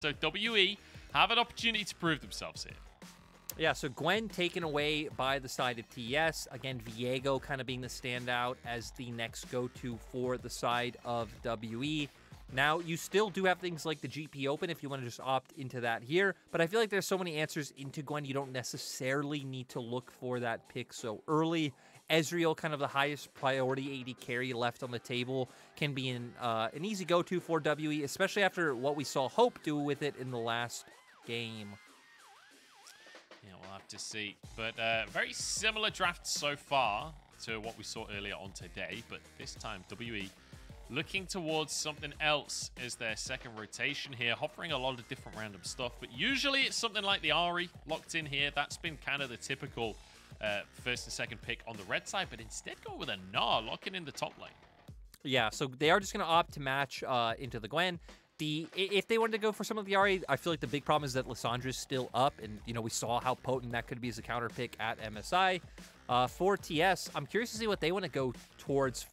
So WE have an opportunity to prove themselves here. Yeah, so Gwen taken away by the side of TES. Again, Viego kind of being the standout as the next go-to for the side of WE. Now, you still do have things like the GP Open if you want to just opt into that here, but I feel like there's so many answers into Gwen, you don't necessarily need to look for that pick so early. Ezreal, kind of the highest priority AD carry left on the table, can be an easy go-to for WE, especially after what we saw Hope do with it in the last game. Yeah, we'll have to see. But very similar draft so far to what we saw earlier on today, but this time WE looking towards something else as their second rotation here, offering a lot of different random stuff, but usually it's something like the Ahri locked in here. That's been kind of the typical first and second pick on the red side, but instead go with a Gnar, locking in the top lane. Yeah, so they are just going to opt to match into the Gwen. If they wanted to go for some of the Ahri, I feel like the big problem is that Lissandra's still up, and we saw how potent that could be as a counter pick at MSI. For TS, I'm curious to see what they want to go towards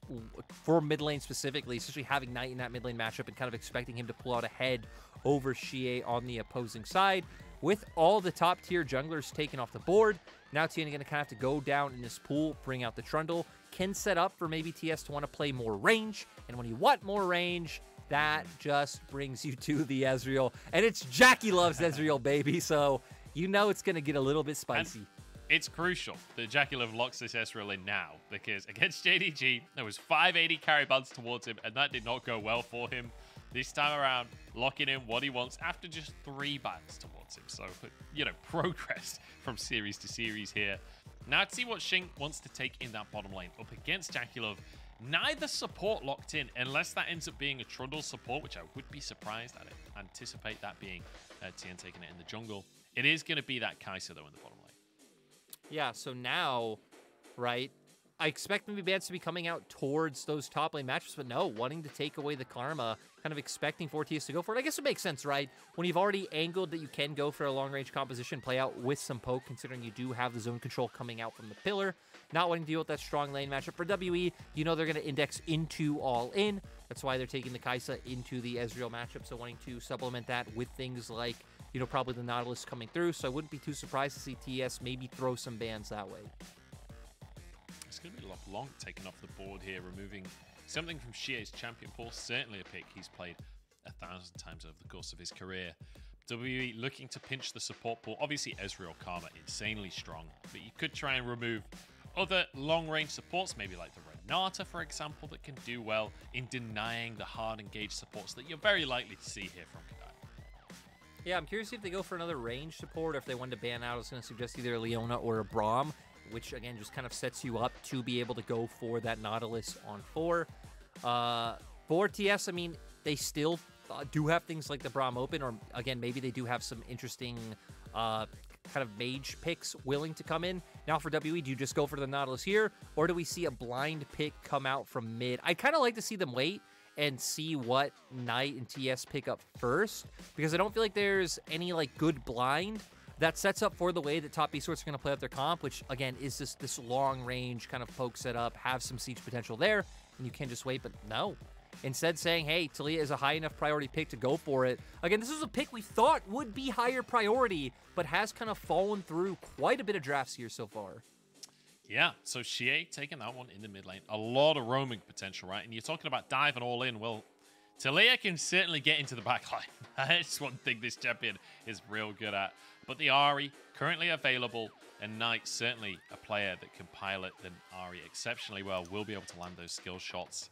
for mid lane specifically, especially having Knight in that mid lane matchup and kind of expecting him to pull out ahead over Xiye on the opposing side. With all the top tier junglers taken off the board, now Tian going to kind of have to go down in this pool, bring out the Trundle, can set up for maybe TS to want to play more range, and when you want more range, that just brings you to the Ezreal, and it's JackeyLove's Ezreal, baby, so it's going to get a little bit spicy. And it's crucial that JackeyLove locks this Ezreal in now, because against JDG, there was 580 carry bans towards him, and that did not go well for him. This time around, locking in what he wants after just 3 bans towards him. So, progress from series to series here. Now, to see what Xing wants to take in that bottom lane up against JackeyLove. Neither support locked in, unless that ends up being a Trundle support, which I would be surprised at it. Anticipate that being Tian taking it in the jungle. It is going to be that Kaisa, though, in the bottom lane. Yeah, so now, right, I expect maybe bans to be coming out towards those top lane matchups, but no, wanting to take away the Karma, kind of expecting 4TS to go for it. I guess it makes sense, right? When you've already angled that you can go for a long-range composition, play out with some poke, considering you do have the zone control coming out from the pillar. Not wanting to deal with that strong lane matchup for WE, they're going to index into all-in. That's why they're taking the Kaisa into the Ezreal matchup, so wanting to supplement that with things like, probably the Nautilus coming through, so I wouldn't be too surprised to see TS maybe throw some bans that way. It's going to be LeBlanc taken off the board here, removing something from Xiye's champion pool. Certainly a pick he's played 1,000 times over the course of his career. WE looking to pinch the support pool. Obviously, Ezreal Karma, insanely strong, but you could try and remove other long-range supports, maybe like the Renata, for example, that can do well in denying the hard-engaged supports that you're very likely to see here from Kedaya. Yeah, I'm curious if they go for another range support or if they want to ban out. I was going to suggest either a Leona or a Braum, which, again, just kind of sets you up to be able to go for that Nautilus on 4. For TS, I mean, they still do have things like the Braum open, or, again, maybe they do have some interesting kind of mage picks willing to come in. Now for WE, do you just go for the Nautilus here, or do we see a blind pick come out from mid? I'd kind of like to see them wait and see what Knight and TS pick up first, because I don't feel like there's any good blind that sets up for the way that top esports are going to play out their comp, which again is this long range kind of poke setup, have some siege potential there, and you can just wait. But no, instead saying, hey, Taliyah is a high enough priority pick to go for it. Again, this is a pick we thought would be higher priority, but has kind of fallen through quite a bit of drafts here so far. Yeah, so Xiye taking that one in the mid lane. A lot of roaming potential, right? And you're talking about dive and all in. Well, Taliyah can certainly get into the backline. That's one thing this champion is real good at. But the Ahri, currently available, and Knight, certainly a player that can pilot the Ahri exceptionally well, will be able to land those skill shots.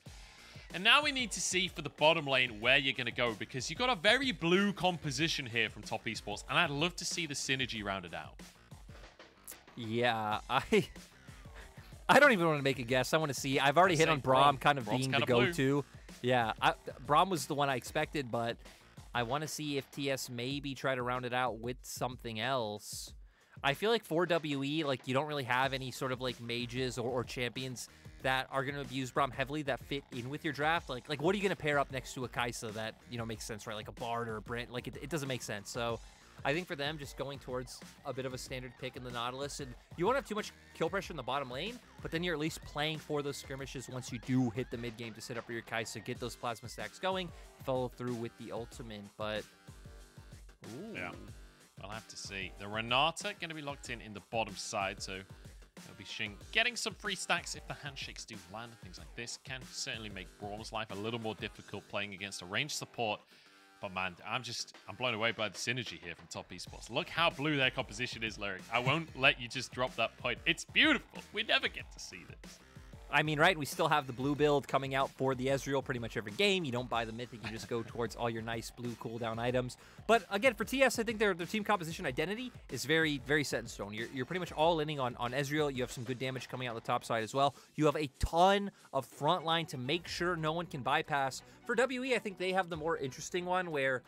And now we need to see for the bottom lane where you're going to go, because you've got a very blue composition here from Top Esports, and I'd love to see the synergy rounded out. Yeah, I don't even want to make a guess. I want to see. I've already hit on Braum kind of being the go-to. Yeah, Braum was the one I expected, but I want to see if TS maybe try to round it out with something else. I feel like for WE, you don't really have any sort of mages or champions that are going to abuse Braum heavily that fit in with your draft. Like what are you going to pair up next to a Kaisa that, makes sense, right? Like a Bard or a Brent. It doesn't make sense. So I think for them, just going towards a bit of a standard pick in the Nautilus, and you won't have too much kill pressure in the bottom lane, but then you're at least playing for those skirmishes once you do hit the mid game to set up for your Kaisa, get those plasma stacks going, follow through with the ultimate. But We'll have to see. The Renata going to be locked in the bottom side, so it'll be Xing getting some free stacks if the handshakes do land. Things like this can certainly make Braum's life a little more difficult playing against a ranged support. But man, I'm blown away by the synergy here from Top Esports. Look how blue their composition is, Lyric. I won't let you just drop that point. It's beautiful. We never get to see this. I mean, right, we still have the blue build coming out for the Ezreal pretty much every game. You don't buy the Mythic, you just go towards all your nice blue cooldown items. But again, for TS, I think their team composition identity is very, very set in stone. You're pretty much all inning on Ezreal. You have some good damage coming out the top side as well. You have a ton of front line to make sure no one can bypass. For WE, I think they have the more interesting one where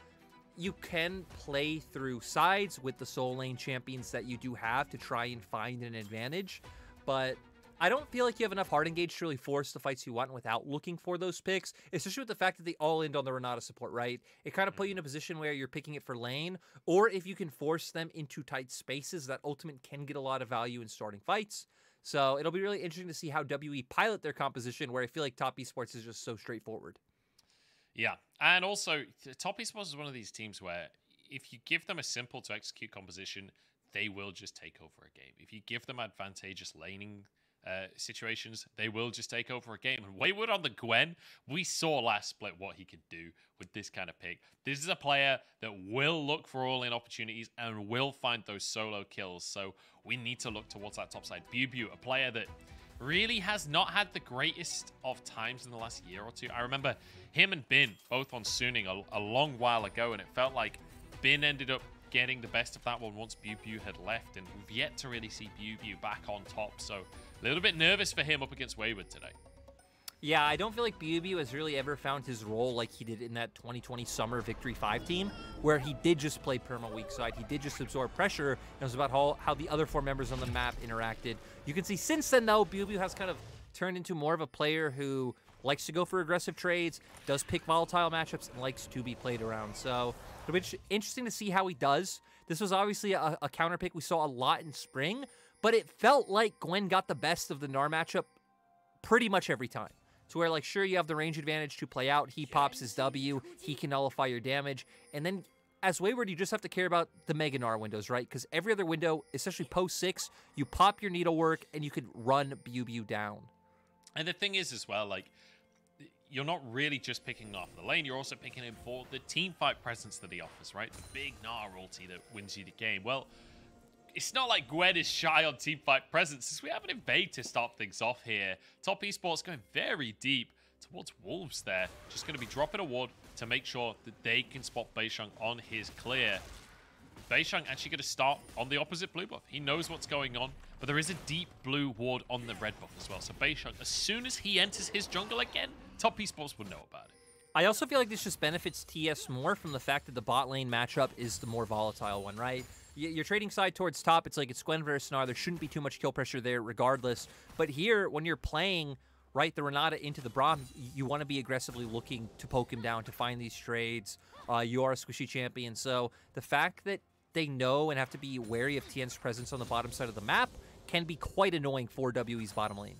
you can play through sides with the soul lane champions that you do have to try and find an advantage. But I don't feel like you have enough heart engage to really force the fights you want without looking for those picks, especially with the fact that they all end on the Renata support, right? It kind of put you in a position where you're picking it for lane, or if you can force them into tight spaces, that ultimate can get a lot of value in starting fights. So it'll be really interesting to see how WE pilot their composition, where I feel like Top Esports is just so straightforward. Yeah, and also, Top Esports is one of these teams where if you give them a simple to execute composition, they will just take over a game. If you give them advantageous laning situations, they will just take over a game. And Wayward on the Gwen, we saw last split what he could do with this kind of pick. This is a player that will look for all-in opportunities and will find those solo kills. So we need to look towards that top side. BiuBiu, a player that really has not had the greatest of times in the last year or two. I remember him and Bin both on Suning a long while ago, and it felt like Bin ended up getting the best of that one once BiuBiu had left, and we've yet to really see BiuBiu back on top. So a little bit nervous for him up against Wayward today. Yeah, I don't feel like BiuBiu has really ever found his role like he did in that 2020 Summer Victory 5 team, where he did just play perma weak side. He did just absorb pressure, and it was about how the other 4 members on the map interacted. You can see since then, though, BiuBiu has kind of turned into more of a player who likes to go for aggressive trades, does pick volatile matchups, and likes to be played around. So it'll be interesting to see how he does. This was obviously a counter pick we saw a lot in spring, but it felt like Gwen got the best of the Gnar matchup pretty much every time. To where, like, sure, you have the range advantage to play out. He pops his W. He can nullify your damage. And then, as Wayward, you just have to care about the Mega Gnar windows, right? Because every other window, especially post-6, you pop your needlework, and you could run BiuBiu down. And the thing is, as well, like, you're not really just picking off the lane. You're also picking him for the team fight presence that he offers, right? The big Gnar ulti that wins you the game. Well, it's not like Gwen is shy on teamfight presence, since we have an invade to start things off here. Top Esports going very deep towards Wolves there. Just going to be dropping a ward to make sure that they can spot Beishang on his clear. Beishang actually going to start on the opposite blue buff. He knows what's going on, but there is a deep blue ward on the red buff as well. So Beishang, as soon as he enters his jungle again, Top Esports would know about it. I also feel like this just benefits TS more from the fact that the bot lane matchup is the more volatile one, right? You're trading side towards top. It's like it's Gwen versus Gnar. There shouldn't be too much kill pressure there regardless. But here, when you're playing, right, the Renata into the Braum, you want to be aggressively looking to poke him down, to find these trades. You are a squishy champion. So the fact that they know and have to be wary of Tian's presence on the bottom side of the map can be quite annoying for WE's bottom lane.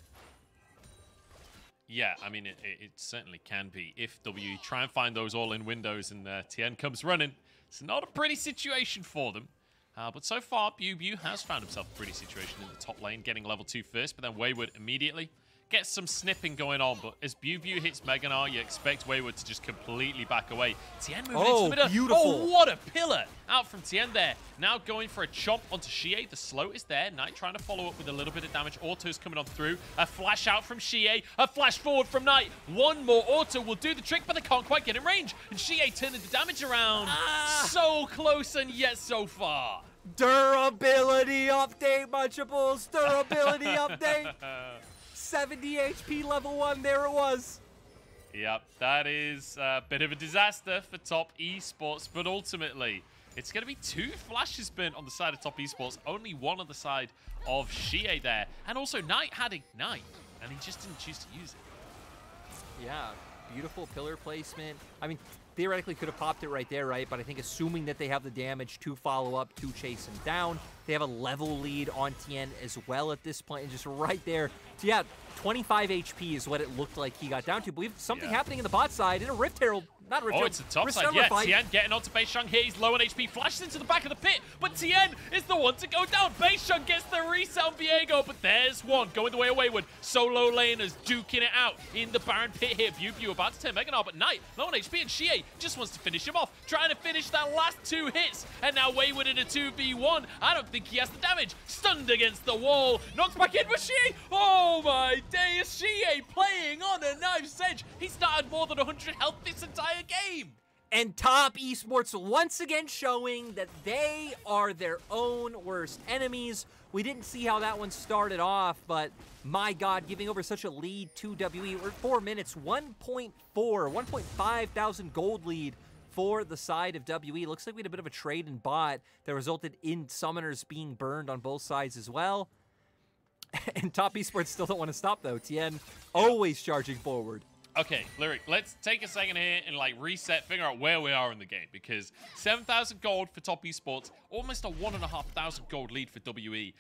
Yeah, I mean, it certainly can be. If WE try and find those all-in windows and Tian comes running, it's not a pretty situation for them. But so far, BiuBiu has found himself a pretty situation in the top lane, getting level 2 first, but then Wayward immediately gets some snipping going on. But as BiuBiu hits Mega Gnar, you expect Wayward to just completely back away. Tian moving into the middle. Beautiful. Oh, what a pillar out from Tian there. Now going for a chomp onto Xiye. The slow is there. Knight trying to follow up with a little bit of damage. Auto's coming on through. A flash out from Xiye. A flash forward from Knight. One more Auto will do the trick, but they can't quite get in range. And Xiye turning the damage around. So close and yet so far. Durability update, Munchables. Durability update. 70 HP level 1. There it was. Yep, that is a bit of a disaster for Top Esports, but ultimately, it's going to be 2 flashes burnt on the side of Top Esports, only 1 on the side of Xiye there. And also, Knight had Ignite, and he just didn't choose to use it. Yeah, beautiful pillar placement. I mean, theoretically could have popped it right there, right? But I think assuming that they have the damage to follow up, to chase him down, they have a level lead on Tian as well at this point, and just right there. So yeah, 25 HP is what it looked like he got down to. I believe something happening in the bot side, and a Rift Herald Not Rift. Oh, it's a top side. Yeah, Tian getting onto Beishang here. He's low on HP. Flashes into the back of the pit, but Tian is the one to go down. Beishang gets the reset on Viego, but there's one going the way of Wayward. Solo laners duking it out in the Baron pit here. BiuBiu about to turn Mega Gnar, but Knight low on HP, and Xiye just wants to finish him off, trying to finish that last 2 hits. And now Wayward in a 2v1. I don't think he has the damage. Stunned against the wall. Knocked back in with Xiye. Oh my days, Xiye playing on a knife's edge. He started more than 100 health this entire game. And Top Esports once again showing that they are their own worst enemies. We didn't see how that one started off, but my God, giving over such a lead to WE. We're 4 minutes, 1.5 thousand gold lead for the side of WE. Looks like we had a bit of a trade in bot that resulted in summoners being burned on both sides as well. And Top Esports still don't want to stop, though. Tian always charging forward. Okay, Lyric, let's take a second here and like reset, figure out where we are in the game, because 7,000 gold for Top Esports, almost a 1,500 gold lead for WE.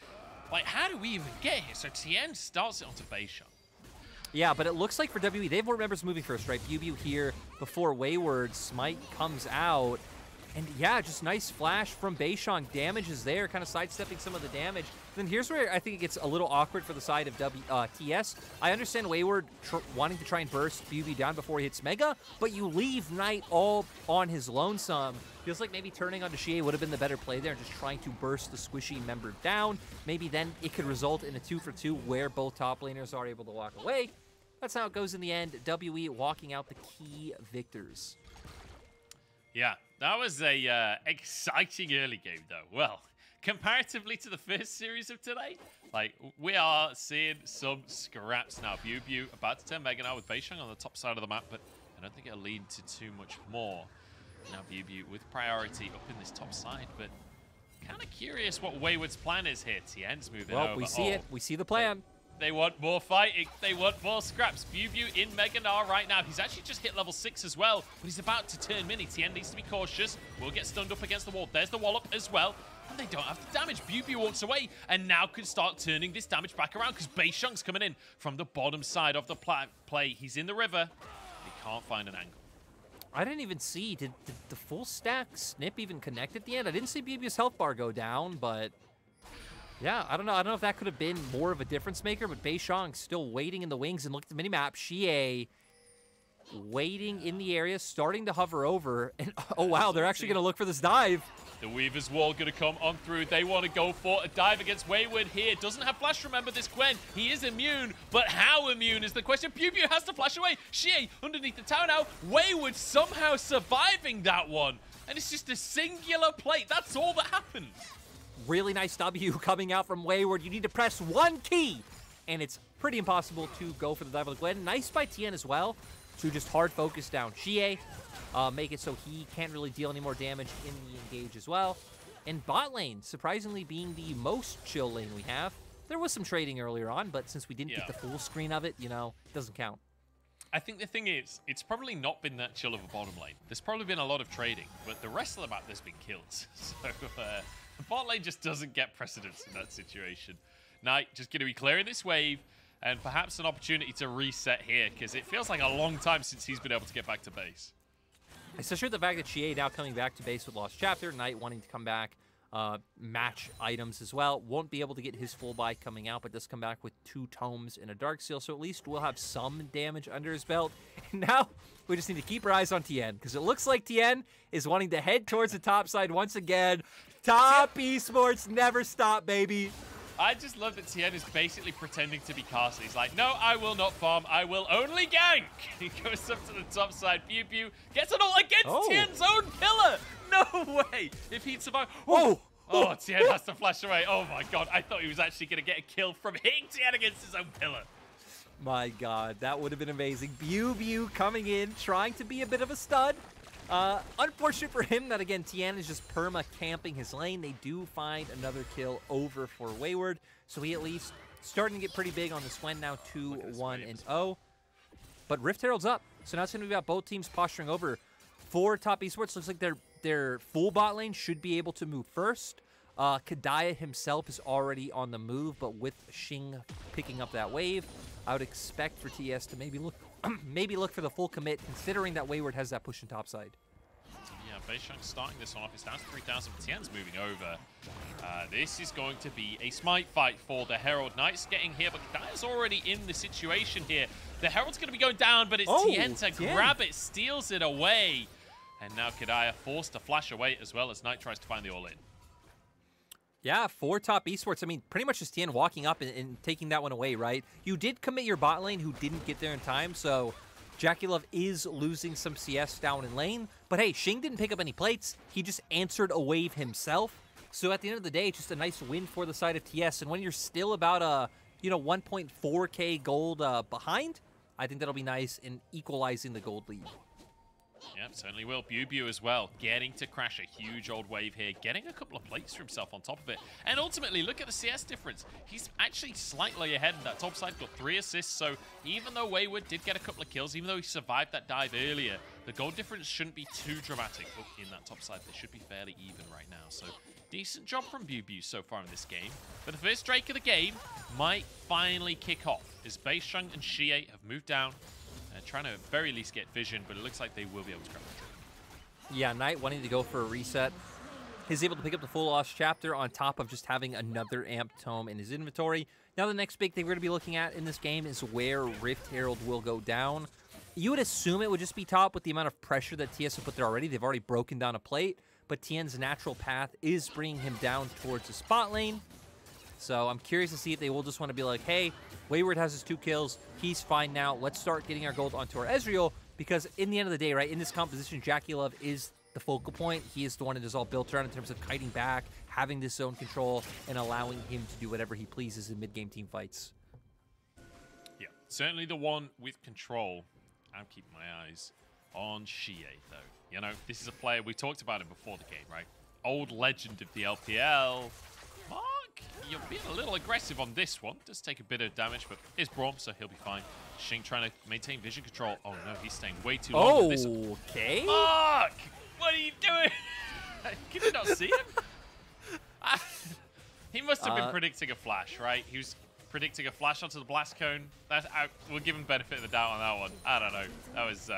Like, how do we even get here? So Tian starts it onto Beishang. Yeah, but it looks like for WE, they have more members moving first, right? BiuBiu here before Wayward. Smite comes out. And yeah, just nice flash from Beishang. Damage is there, kind of sidestepping some of the damage. Then here's where I think it gets a little awkward for the side of TS. I understand Wayward wanting to try and burst BiuBiu down before he hits Mega, but you leave Knight all on his lonesome. Feels like maybe turning onto Xiye would have been the better play there, just trying to burst the squishy member down. Maybe then it could result in a 2-for-2 where both top laners are able to walk away. That's how it goes in the end. WE walking out the key victors. Yeah, that was a exciting early game, though. Well, comparatively to the first series of today, like, we are seeing some scraps now. BiuBiu about to turn Mega Gnar with Beishang on the top side of the map, but I don't think it'll lead to too much more. Now BiuBiu with priority up in this top side, but kind of curious what Wayward's plan is here. Tian's moving over. Well, we see it. We see the plan. They want more fighting. They want more scraps. BiuBiu in Mega Gnar right now. He's actually just hit level 6 as well, but he's about to turn mini. Tian needs to be cautious. Will get stunned up against the wall. There's the wallop as well. And they don't have the damage. BiuBiu walks away and now can start turning this damage back around because Beishang's coming in from the bottom side of the play. He's in the river. He can't find an angle. I didn't even see. Did the full stack snip even connect at the end? I didn't see BiuBiu's health bar go down, but... yeah, I don't know if that could have been more of a difference maker, but Beishang still waiting in the wings, and look at the minimap. Xiye waiting in the area, starting to hover over, and oh wow, they're actually going to look for this dive. The Weaver's Wall going to come on through. They want to go for a dive against Wayward here. Doesn't have flash, remember this Gwen. He is immune, but how immune is the question? BiuBiu has to flash away. Xiye underneath the tower now. Wayward somehow surviving that one, and it's just a singular plate. That's all that happens. Really nice W coming out from Wayward. You need to press one key, and it's pretty impossible to go for the dive with Gwen. Nice by Tian as well to just hard focus down Xiye, make it so he can't really deal any more damage in the engage as well. And bot lane, surprisingly being the most chill lane we have. There was some trading earlier on, but since we didn't get the full screen of it, you know, it doesn't count. I think the thing is, it's probably not been that chill of a bottom lane. There's probably been a lot of trading, but the rest of the map there's been kills. So, the bot lane just doesn't get precedence in that situation. Knight just going to be clearing this wave, and perhaps an opportunity to reset here, because it feels like a long time since he's been able to get back to base. Especially the fact that Xiye now coming back to base with Lost Chapter, Knight wanting to come back, match items as well. Won't be able to get his full buy coming out, but does come back with 2 tomes and a Darksteel, so at least we'll have some damage under his belt. And now we just need to keep our eyes on Tian, because it looks like Tian is wanting to head towards the top side once again. Top Esports never stop, baby. I just love that Tian is basically pretending to be Castle. He's like, no, I will not farm. I will only gank. He goes up to the top side. BiuBiu gets it all against Tian's own pillar. No way. If he'd survive. Whoa. Oh, Tian has to flash away. Oh, my God. I thought he was actually going to get a kill from hitting Tian against his own pillar. My God, that would have been amazing. BiuBiu coming in, trying to be a bit of a stud. Unfortunate for him that, again, Tian is just perma-camping his lane. They do find another kill over for Wayward, so he at least starting to get pretty big on the Swen now, 2-1-0. But Rift Herald's up, so now it's going to be about both teams posturing over. For Top Esports, looks like their full bot lane should be able to move first. Kedaya himself is already on the move, but with Xing picking up that wave, I would expect for TS to maybe look maybe look for the full commit, considering that Wayward has that push in topside. Yeah, Beishang starting this one off. It's down to 3,000. Tian's moving over. This is going to be a smite fight for the Herald. Knights getting here, but Kedaya's already in the situation here. The Herald's going to be going down, but it's Tian to grab it, steals it away. And now Kedaya forced to flash away as well as Knight tries to find the all-in. Yeah, 4 top esports. I mean, pretty much just Tian walking up and taking that one away, right? You did commit your bot lane who didn't get there in time, so JackeyLove is losing some CS down in lane. But hey, Xing didn't pick up any plates. He just answered a wave himself. So at the end of the day, it's just a nice win for the side of TS. And when you're still about a 1.4k gold behind, I think that'll be nice in equalizing the gold lead. Yep, certainly will. BiuBiu as well, getting to crash a huge old wave here, getting a couple of plates for himself on top of it. And ultimately, look at the CS difference. He's actually slightly ahead in that top side, got 3 assists. So even though Wayward did get a couple of kills, even though he survived that dive earlier, the gold difference shouldn't be too dramatic in that top side. They should be fairly even right now. So decent job from BiuBiu so far in this game. But the first Drake of the game might finally kick off as Beishang and Xiye have moved down. Trying to at very least get vision, but it looks like they will be able to grab the trade. Yeah, Knight wanting to go for a reset. He's able to pick up the full Lost Chapter on top of just having another Amp Tome in his inventory. Now the next big thing we're going to be looking at in this game is where Rift Herald will go down. You would assume it would just be top with the amount of pressure that TS have put there already. They've already broken down a plate, but Tian's natural path is bringing him down towards the spot lane. So I'm curious to see if they will just want to be like, hey, Wayward has his 2 kills. He's fine now. Let's start getting our gold onto our Ezreal. Because in the end of the day, right, in this composition, JackeyLove is the focal point. He is the one it is all built around in terms of kiting back, having this zone control, and allowing him to do whatever he pleases in mid-game team fights. Yeah, certainly the one with control. I'm keeping my eyes on Xiye, though. You know, this is a player, we talked about him before the game, right? Old legend of the LPL. You're being a little aggressive on this one. Does take a bit of damage, but it's Braum, so he'll be fine. Xing trying to maintain vision control. Oh no, he's staying way too long. Okay. Fuck! What are you doing? Can you not see him? He must have been predicting a flash, right? He was predicting a flash onto the blast cone. We'll give him benefit of the doubt on that one. I don't know. That was...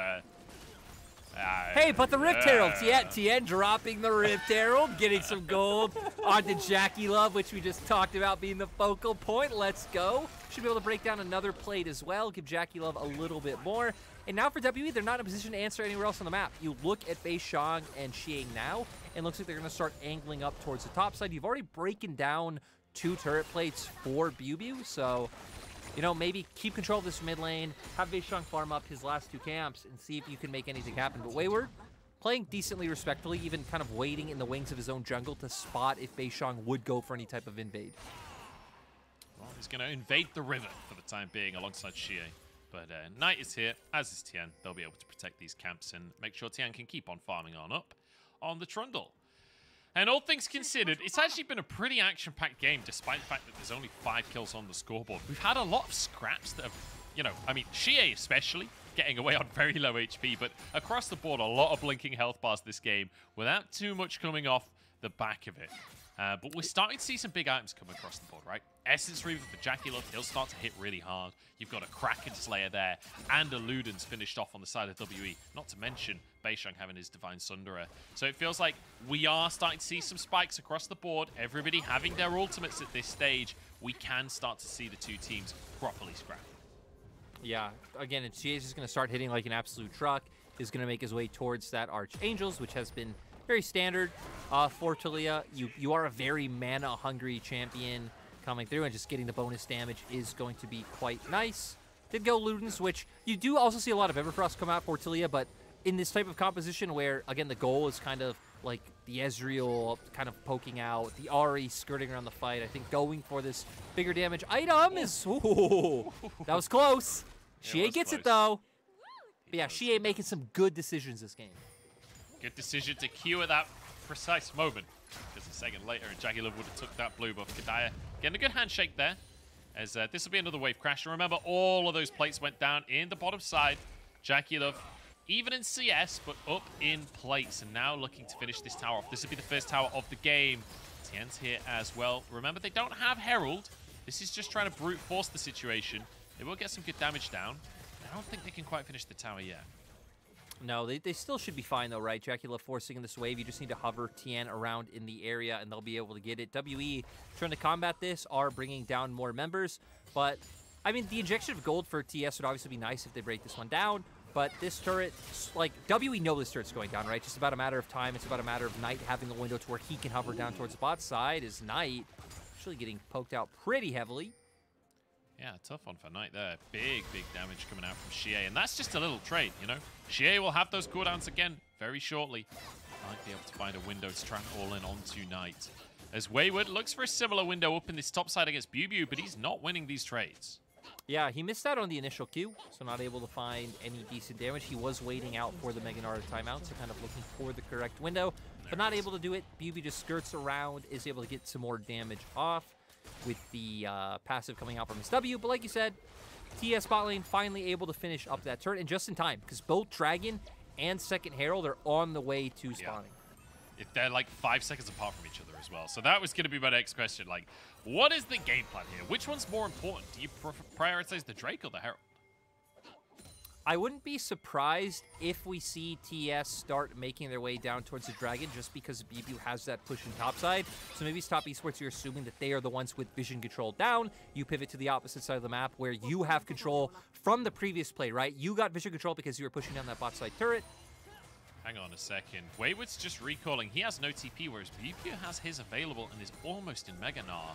hey, but the Rift Herald, Tian dropping the Rift Herald, getting some gold onto JackeyLove, which we just talked about being the focal point. Let's go. Should be able to break down another plate as well, give JackeyLove a little bit more. And now for WE, they're not in a position to answer anywhere else on the map. You look at Beishang and Xiye now, and it looks like they're going to start angling up towards the top side. You've already broken down 2 turret plates for BiuBiu, so... you know, maybe keep control of this mid lane, have Beishang farm up his last 2 camps, and see if you can make anything happen. But Wayward, playing decently respectfully, even kind of waiting in the wings of his own jungle to spot if Beishang would go for any type of invade. Well, he's going to invade the river for the time being alongside Xiye. But Knight is here, as is Tian. They'll be able to protect these camps and make sure Tian can keep on farming on up on the Trundle. And all things considered, it's actually been a pretty action-packed game, despite the fact that there's only 5 kills on the scoreboard. We've had a lot of scraps that have, you know, I mean, Xiye especially, getting away on very low HP, but across the board, a lot of blinking health bars this game, without too much coming off the back of it. But we're starting to see some big items come across the board, right? Essence Reaver for JackeyLove, he'll start to hit really hard. You've got a Kraken Slayer there, and a Luden's finished off on the side of WE. Not to mention Beishang having his Divine Sunderer. So it feels like we are starting to see some spikes across the board. Everybody having their ultimates at this stage. We can start to see the 2 teams properly scrap. Yeah, again, Xiye's just going to start hitting like an absolute truck. Is going to make his way towards that Archangels, which has been very standard for Taliyah. You are a very mana-hungry champion coming through, and just getting the bonus damage is going to be quite nice. Did go Ludens, which you do also see a lot of Everfrost come out for Taliyah, but in this type of composition where, again, the goal is kind of like the Ezreal kind of poking out, the Ahri skirting around the fight, I think going for this bigger damage item is... Ooh, that was close. Xiye gets it, though. But yeah, Xiye making some good decisions this game. Good decision to queue at that precise moment. Just a second later, and JackeyLove would have took that blue buff. Kedaya getting a good handshake there, as this will be another wave crash. And remember, all of those plates went down in the bottom side. JackeyLove, even in CS, but up in plates. And now looking to finish this tower off. This will be the first tower of the game. Tian's here as well. Remember, they don't have Herald. This is just trying to brute force the situation. They will get some good damage down. I don't think they can quite finish the tower yet. No, they still should be fine, though, right? JackeyLove forcing in this wave. You just need to hover Tian around in the area, and they'll be able to get it. WE trying to combat this are bringing down more members. But, I mean, the injection of gold for TS would obviously be nice if they break this one down. But this turret, like, WE know this turret's going down, right? Just about a matter of time. It's about a matter of Knight having a window to where he can hover down towards the bot side. Is Knight actually getting poked out pretty heavily. Yeah, tough one for Knight there. Big damage coming out from Xiye. And that's just a little trade, you know? Xiye will have those cooldowns again very shortly. Might be able to find a window to try and all in onto Knight. As Wayward looks for a similar window up in this top side against BiuBiu, but he's not winning these trades. Yeah, he missed out on the initial Q, so not able to find any decent damage. He was waiting out for the Gnar timeout, so kind of looking for the correct window, but not able to do it. BiuBiu just skirts around, is able to get some more damage off with the passive coming out from his W. But like you said, TS bot lane finally able to finish up that turret, and just in time, because both Dragon and Second Herald are on the way to spawning. They're like 5 seconds apart from each other as well. So that was going to be my next question. Like, what is the game plan here? Which one's more important? Do you prioritize the Drake or the Herald? I wouldn't be surprised if we see TS start making their way down towards the Dragon, just because BiuBiu has that push in topside. So maybe Top Esports, you're assuming that they are the ones with vision control down. You pivot to the opposite side of the map where you have control from the previous play, right? You got vision control because you were pushing down that bot side turret. Hang on a second. Wayward's just recalling. He has no TP, whereas BiuBiu has his available and is almost in Gnar.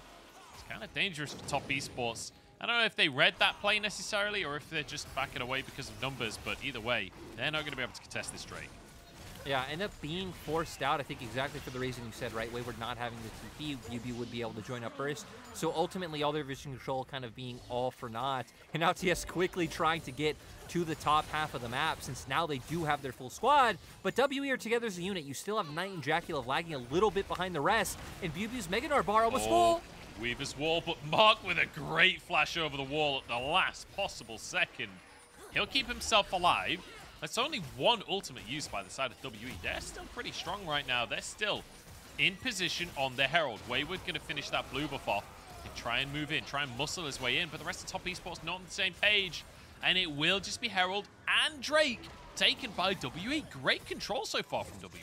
It's kind of dangerous for Top Esports. I don't know if they read that play necessarily or if they're just backing away because of numbers, but either way, they're not going to be able to contest this Drake. Yeah, end up being forced out, I think exactly for the reason you said, right? Wayward not having the TP, BiuBiu would be able to join up first. So ultimately, all their vision control kind of being all for naught. And now TS quickly trying to get to the top half of the map, since now they do have their full squad. But WE are together as a unit. You still have Knight and JackeyLove lagging a little bit behind the rest. And BiuBiu's Gnar bar almost full. Weaver's wall, but Mark with a great flash over the wall at the last possible second. He'll keep himself alive. That's only one ultimate used by the side of WE. They're still pretty strong right now. They're still in position on the Herald. Wayward going to finish that blue buff off and try and move in, try and muscle his way in, but the rest of Top Esports not on the same page. And it will just be Herald and Drake taken by WE. Great control so far from WE.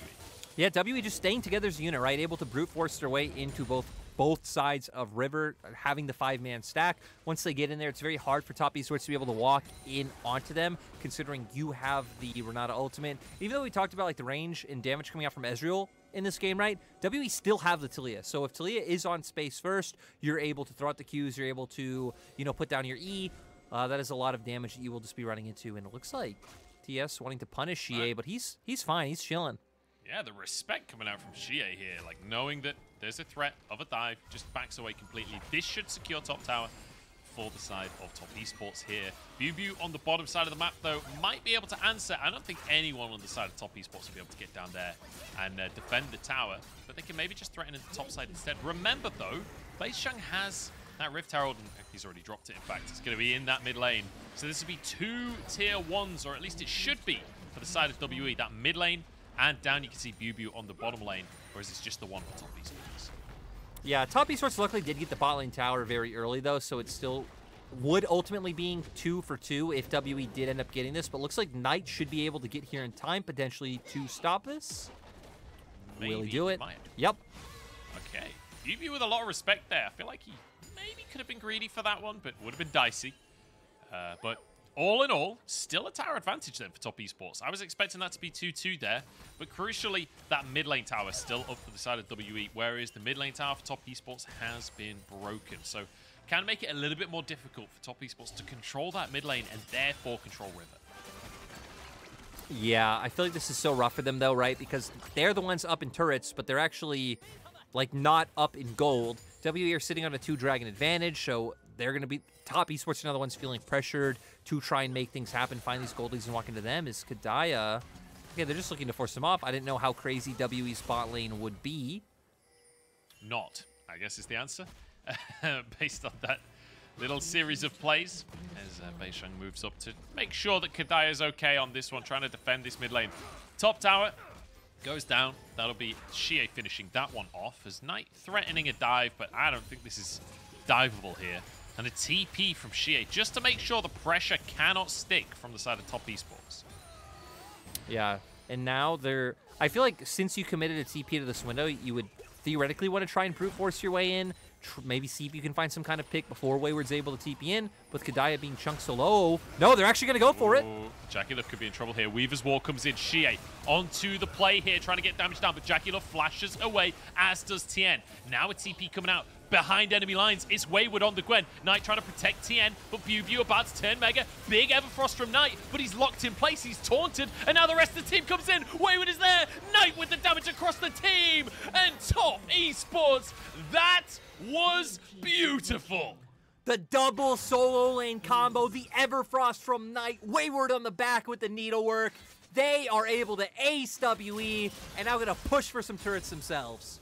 Yeah, WE just staying together as a unit, right? Able to brute force their way into both sides of River, having the 5-man stack. Once they get in there, it's very hard for Top Esports to be able to walk in onto them, considering you have the Renata ultimate. Even though we talked about like the range and damage coming out from Ezreal in this game, right? WE still have the Taliyah. So if Taliyah is on space first, you're able to throw out the Qs, you're able to, you know, put down your E. That is a lot of damage that you will just be running into. And it looks like TS wanting to punish Xiye, but he's fine. He's chilling. Yeah, the respect coming out from Xiye here, like knowing that there's a threat of a dive, just backs away completely. This should secure top tower for the side of Top Esports here. BiuBiu on the bottom side of the map, though, might be able to answer. I don't think anyone on the side of Top Esports will be able to get down there and defend the tower, but they can maybe just threaten the top side instead. Remember, though, Beishang has that Rift Herald, and he's already dropped it, in fact. It's going to be in that mid lane. So this will be 2 tier 1s, or at least it should be, for the side of WE. That mid lane, and down you can see BiuBiu on the bottom lane, or is this just the one for Top Esports? Yeah, Top Esports luckily did get the bot lane tower very early, though, so it still would ultimately being 2 for 2 if WE did end up getting this, but looks like Knight should be able to get here in time, potentially, to stop this. Maybe Will he do it? Might. Yep. Okay. BiuBiu with a lot of respect there. I feel like he maybe could have been greedy for that one, but would have been dicey. But all in all, still a tower advantage then for Top Esports. I was expecting that to be 2-2 there, but crucially, that mid lane tower still up for the side of WE, whereas the mid lane tower for Top Esports has been broken. So can make it a little bit more difficult for Top Esports to control that mid lane and therefore control River. Yeah, I feel like this is so rough for them, though, right? Because they're the ones up in turrets, but they're actually, like, not up in gold. WE are sitting on a 2-dragon advantage, so they're going to be... Top Esports are now the ones feeling pressured to try and make things happen, find these gold leads and walk into them. Is Kedaya... Okay, they're just looking to force them off. I didn't know how crazy WE's bot lane would be. Not, I guess is the answer. Based on that little series of plays, as Beishang moves up to make sure that Kedaya is okay on this one, trying to defend this mid lane. Top tower goes down. That'll be Xiye finishing that one off, as Knight threatening a dive, but I don't think this is diveable here. and a TP from Xiye, just to make sure the pressure cannot stick from the side of top esports. Yeah, and now they're... I feel like since you committed a TP to this window, you would theoretically want to try and brute force your way in, maybe see if you can find some kind of pick before Wayward's able to TP in, with Kedaya being chunked so low. No, they're actually going to go for it. JackeyLove could be in trouble here. Weaver's Wall comes in. Xiye onto the play here, trying to get damage down, but JackeyLove flashes away, as does Tian. Now a TP coming out behind enemy lines. It's Wayward on the Gwen. Knight trying to protect Tian, but BiuBiu about to turn Mega. Big Everfrost from Knight, but he's locked in place. He's taunted, and now the rest of the team comes in. Wayward is there. Knight with the damage across the team, and top esports. That was beautiful. The double solo lane combo, the Everfrost from Knight, Wayward on the back with the needlework. They are able to ace WE, and now going to push for some turrets themselves.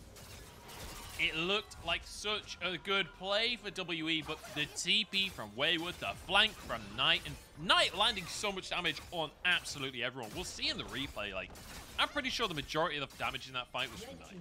It looked like such a good play for WE, but the TP from Wayward, the flank from Knight, and Knight landing so much damage on absolutely everyone. We'll see in the replay, like, I'm pretty sure the majority of the damage in that fight was from Knight.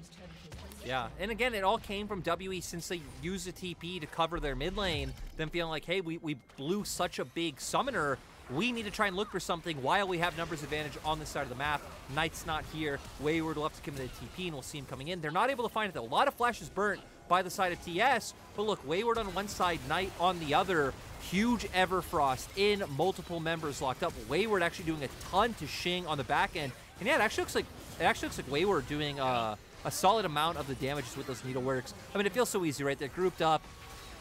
Yeah, and again, it all came from WE since they used a TP to cover their mid lane, them feeling like, hey, we blew such a big summoner, we need to try and look for something while we have numbers advantage on this side of the map. Knight's not here. Wayward will have to commit a TP, and we'll see him coming in. They're not able to find it, though. A lot of flashes burnt by the side of TS, but look, Wayward on one side, Knight on the other. Huge Everfrost in, multiple members locked up. Wayward actually doing a ton to Xing on the back end, and yeah, it actually looks like Wayward doing a solid amount of the damages with those needleworks. I mean, it feels so easy, right? They're grouped up.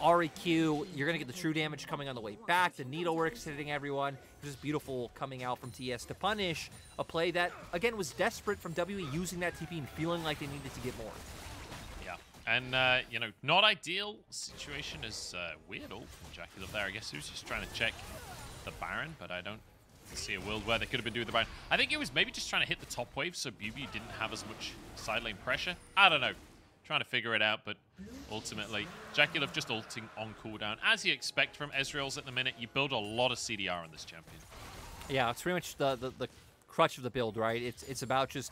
Ahri Q, you're going to get the true damage coming on the way back. The needleworks hitting everyone. Just beautiful coming out from TS to punish a play that, again, was desperate from WE using that TP and feeling like they needed to get more. Yeah, and, you know, not ideal situation is weird all from JackeyLove there. I guess he was just trying to check the Baron, but I don't see a world where they could have been doing the Baron. I think it was maybe just trying to hit the top wave so BiuBiu didn't have as much side lane pressure. I don't know. Trying to figure it out, but ultimately, JackeyLove just ulting on cooldown. As you expect from Ezreal's at the minute, you build a lot of CDR on this champion. Yeah, it's pretty much the crutch of the build, right? It's about just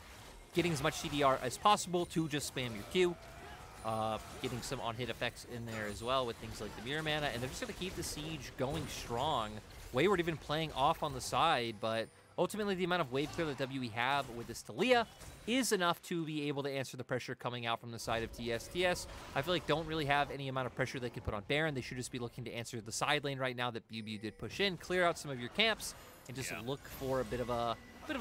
getting as much CDR as possible to just spam your Q. Getting some on-hit effects in there as well with things like the mirror mana, and they're just going to keep the siege going strong. Wayward even playing off on the side, but ultimately the amount of wave clear that WE have with this Taliyah is enough to be able to answer the pressure coming out from the side of TS. TS, I feel like don't really have any amount of pressure they could put on Baron. They should just be looking to answer the side lane right now that BiuBiu did push in, clear out some of your camps, and just look for a bit of a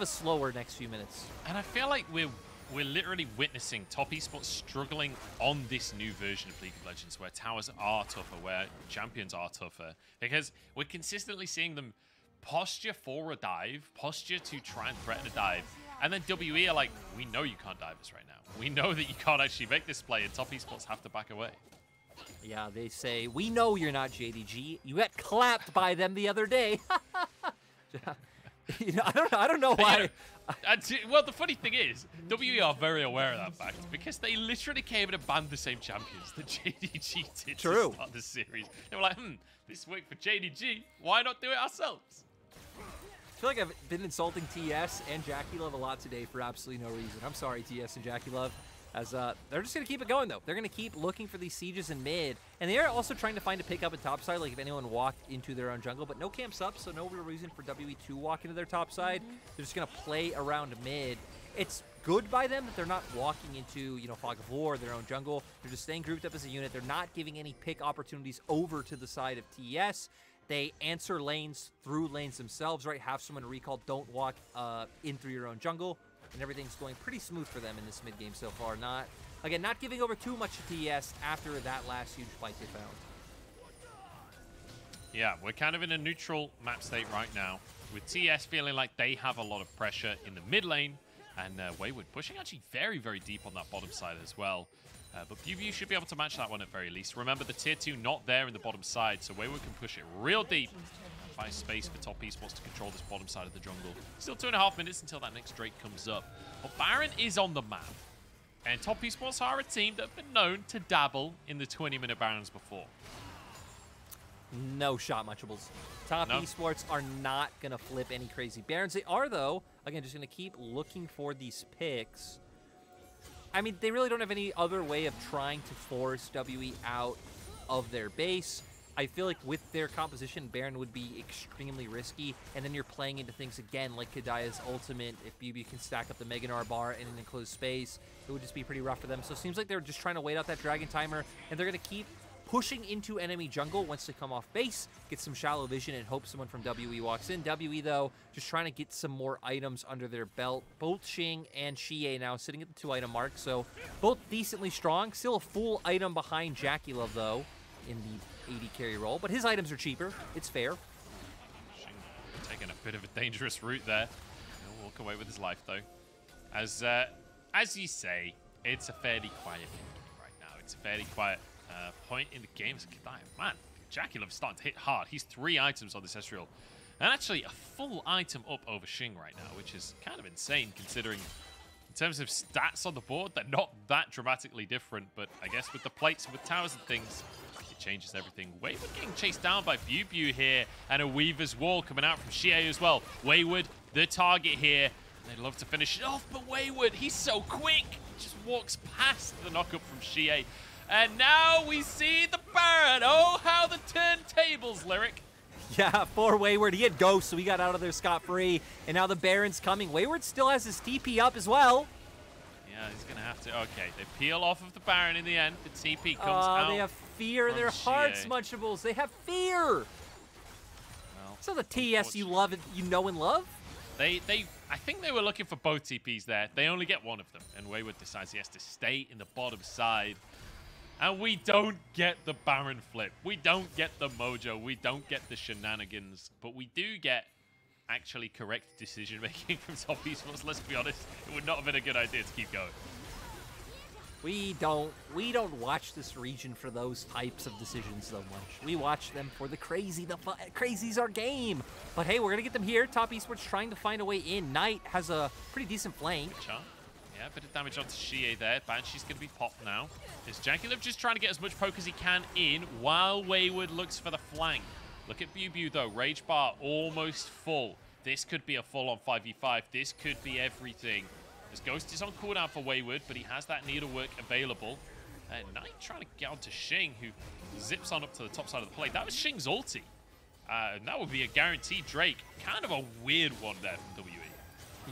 slower next few minutes. And I feel like we're literally witnessing top esports struggling on this new version of League of Legends, where towers are tougher, where champions are tougher, because we're consistently seeing them posture for a dive, posture to try and threaten a dive, and then WE are like, we know you can't dive us right now. We know that you can't actually make this play, and top esports have to back away. Yeah, they say, we know you're not JDG. You got clapped by them the other day. You know, I don't know why. Well, the funny thing is, WE are very aware of that fact, because they literally came in and banned the same champions that JDG did to start the series. They were like, this worked for JDG. Why not do it ourselves? I feel like I've been insulting TS and JackeyLove a lot today for absolutely no reason. I'm sorry, TS and JackeyLove, as they're just going to keep it going, though. They're going to keep looking for these sieges in mid, and they are also trying to find a pick up at top side, like if anyone walked into their own jungle, but no camps up, so no real reason for WE to walk into their top side. They're just going to play around mid. It's good by them that they're not walking into, you know, Fog of War, their own jungle. They're just staying grouped up as a unit. They're not giving any pick opportunities over to the side of TS. They answer lanes through lanes themselves, right? Have someone recall, don't walk in through your own jungle, and everything's going pretty smooth for them in this mid game so far. Not giving over too much to TS after that last huge fight they found. Yeah, we're kind of in a neutral map state right now, with TS feeling like they have a lot of pressure in the mid lane, and Wayward pushing actually very, very deep on that bottom side as well. But BiuBiu should be able to match that one at very least. Remember, the tier 2 not there in the bottom side, so Wayward can push it real deep and find space for top esports to control this bottom side of the jungle. Still 2.5 minutes until that next Drake comes up. But Baron is on the map, and top esports are a team that have been known to dabble in the 20-minute Barons before. No shot, Munchables. Top esports are not going to flip any crazy Barons. They are, though, again, just going to keep looking for these picks. I mean, they really don't have any other way of trying to force WE out of their base. I feel like with their composition, Baron would be extremely risky, and then you're playing into things again like Kedaya's ultimate. If BiuBiu can stack up the Mega Gnar bar in an enclosed space, it would just be pretty rough for them. So it seems like they're just trying to wait out that Dragon timer, and they're going to keep pushing into enemy jungle once they come off base, get some shallow vision, and hope someone from WE walks in. WE, though, just trying to get some more items under their belt. Both Xing and Xiye now sitting at the 2-item mark, so both decently strong. Still a full item behind JackeyLove, though, in the AD carry role, but his items are cheaper. It's fair. Xing taking a bit of a dangerous route there. He'll walk away with his life, though. As you say, it's a fairly quiet game right now. It's a fairly quiet point in the game. Man, JackeyLove's starting to hit hard. He's 3 items on this Ezreal. And actually a full item up over Xing right now, which is kind of insane considering in terms of stats on the board, they're not that dramatically different. But I guess with the plates and with towers and things, it changes everything. Wayward getting chased down by BiuBiu here, and a Weaver's Wall coming out from Xiye as well. Wayward, the target here. They'd love to finish it off, but Wayward, he's so quick. Just walks past the knockup from Xiye. And now we see the Baron. Oh, how the turntables, Lyric. Yeah, for Wayward. He had Ghost, so he got out of there scot-free. And now the Baron's coming. Wayward still has his TP up as well. Yeah, he's going to have to. Okay, they peel off of the Baron in the end. The TP comes out. They have fear in their hearts, Munchables. They have fear. Well, so the TES you love, you know and love? I think they were looking for both TPs there. They only get one of them. And Wayward decides he has to stay in the bottom side. And we don't get the Baron flip. We don't get the mojo. We don't get the shenanigans. But we do get actually correct decision-making from top esports. Let's be honest. It would not have been a good idea to keep going. We don't watch this region for those types of decisions so much. We watch them for the crazy. The crazy's our game. But hey, we're going to get them here. Top esports trying to find a way in. Knight has a pretty decent flank. Yeah, a bit of damage onto Xiye there. Banshee's going to be popped now. Is JackeyLove just trying to get as much poke as he can in while Wayward looks for the flank? Look at BiuBiu, though. Rage bar almost full. This could be a full-on 5v5. This could be everything. As Ghost is on cooldown for Wayward, but he has that needlework available. And Knight trying to get onto Xing, who zips on up to the top side of the plate. That was Xing's ulti. And that would be a guaranteed Drake. Kind of a weird one there from WE.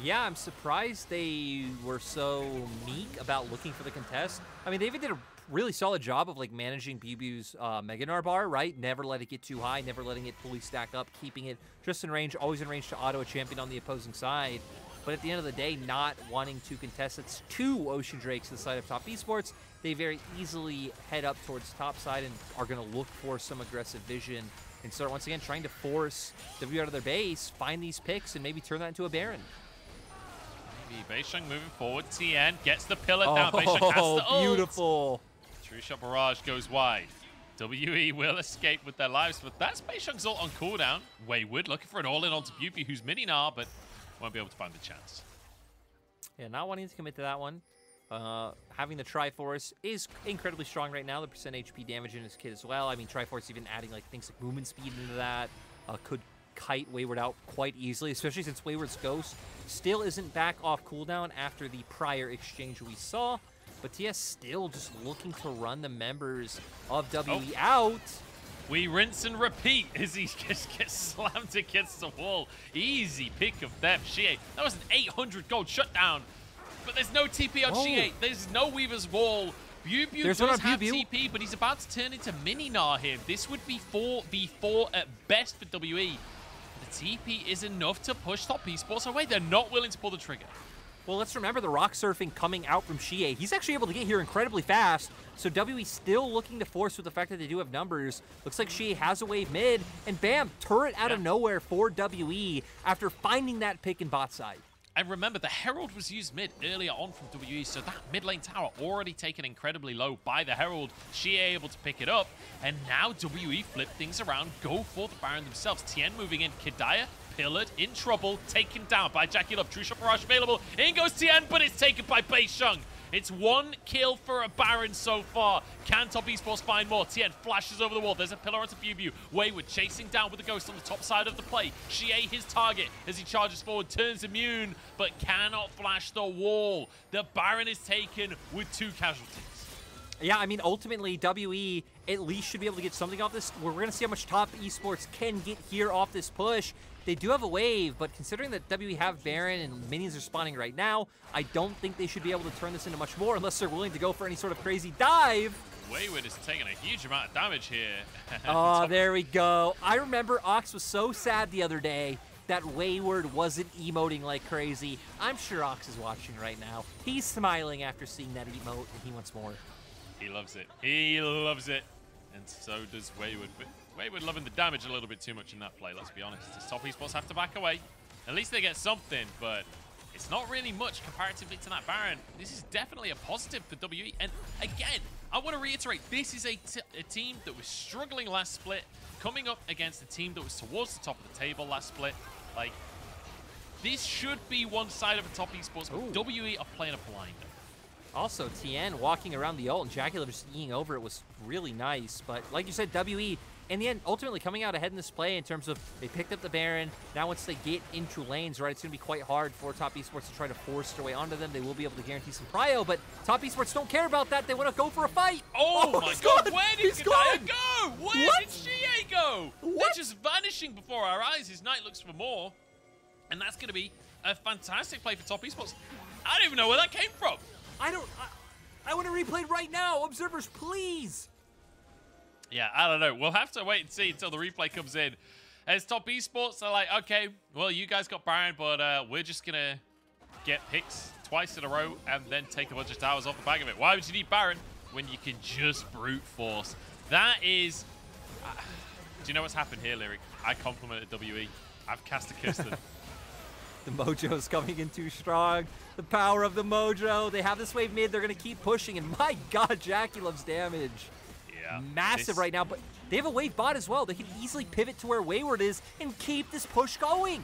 Yeah, I'm surprised they were so meek about looking for the contest. I mean, they even did a really solid job of like managing BiuBiu's Mega Gnar bar, right? Never let it get too high, never letting it fully stack up, keeping it just in range, always in range to auto a champion on the opposing side. But at the end of the day, not wanting to contest, it's 2 Ocean Drakes to the side of top esports. They very easily head up towards top side and are going to look for some aggressive vision and start once again trying to force W out of their base, find these picks, and maybe turn that into a Baron. Beishang moving forward. Tian gets the pillar down. Beishang has the ult. Beautiful. True Shot Barrage goes wide. WE will escape with their lives, but that's Beishang's ult on cooldown. Wayward looking for an all-in onto BiuBiu, who's mini Gnar, but won't be able to find the chance. Yeah, not wanting to commit to that one. Having the Triforce is incredibly strong right now. The percent HP damage in his kit as well. I mean, Triforce even adding like things like movement speed into that could kite Wayward out quite easily, especially since Wayward's Ghost still isn't back off cooldown after the prior exchange we saw. But TS still just looking to run the members of WE out. We rinse and repeat as he just gets slammed against the wall. Easy pick of them. Xiye, that was an 800 gold shutdown. But there's no TP on Xiye. There's no Weaver's Wall. BiuBiu does have TP, but he's about to turn into mini Gnar here. This would be 4v4 at best for WE. The TP is enough to push top esports away. They're not willing to pull the trigger. Well, let's remember the rock surfing coming out from Xiye. He's actually able to get here incredibly fast. So WE still looking to force with the fact that they do have numbers. Looks like Xiye has a wave mid. And bam, turret out of nowhere for WE after finding that pick in bot side. And remember, the Herald was used mid earlier on from WE, so that mid lane tower already taken incredibly low by the Herald. Xiye able to pick it up, and now WE flip things around, go for the Baron themselves. Tian moving in, Kedaya pillared, in trouble, taken down by JackeyLove. True Shot Barrage available, in goes Tian, but it's taken by Beishang. It's 1 kill for a Baron so far. Can top esports find more? Tian flashes over the wall. There's a pillar onto BiuBiu. Wayward chasing down with the Ghost on the top side of the play. Xiye his target as he charges forward, turns immune, but cannot flash the wall. The Baron is taken with 2 casualties. Yeah, I mean, ultimately, WE at least should be able to get something off this. We're going to see how much top esports can get here off this push. They do have a wave, but considering that WE have Baron and minions are spawning right now, I don't think they should be able to turn this into much more unless they're willing to go for any sort of crazy dive. Wayward is taking a huge amount of damage here. Oh, there we go. I remember Ox was so sad the other day that Wayward wasn't emoting like crazy. I'm sure Ox is watching right now. He's smiling after seeing that emote, and he wants more. He loves it. He loves it. And so does Wayward. But Wayward loving the damage a little bit too much in that play, let's be honest. The top esports have to back away. At least they get something, but it's not really much comparatively to that Baron. This is definitely a positive for WE. And again, I want to reiterate, this is a team that was struggling last split, coming up against a team that was towards the top of the table last split. Like, this should be one side of a top esports, but WE are playing a blinder. Also, Tian walking around the ult and JackeyLove just eating over it was really nice. But like you said, WE, in the end, ultimately coming out ahead in this play in terms of they picked up the Baron. Now once they get into lanes, right, it's going to be quite hard for top esports to try to force their way onto them. They will be able to guarantee some prio, but top esports don't care about that. They want to go for a fight. Oh my god, where did Kedaya go? Where What? did Xiye go? What? They're just vanishing before our eyes. His knight looks for more. And that's going to be a fantastic play for top esports. I don't even know where that came from. I want to replay right now. Observers, please. Yeah, I don't know. We'll have to wait and see until the replay comes in. As top esports are like, okay, well, you guys got Baron, but we're just going to get picks twice in a row and then take a bunch of towers off the back of it. Why would you need Baron when you can just brute force? That is... do you know what's happened here, Lyric? I complimented WE. I've cast a curse them. The mojo's coming in too strong. The power of the mojo. They have this wave mid. They're going to keep pushing. And my god, JackeyLove's damage. Yeah. Massive right now. But they have a wave bot as well. They can easily pivot to where Wayward is and keep this push going.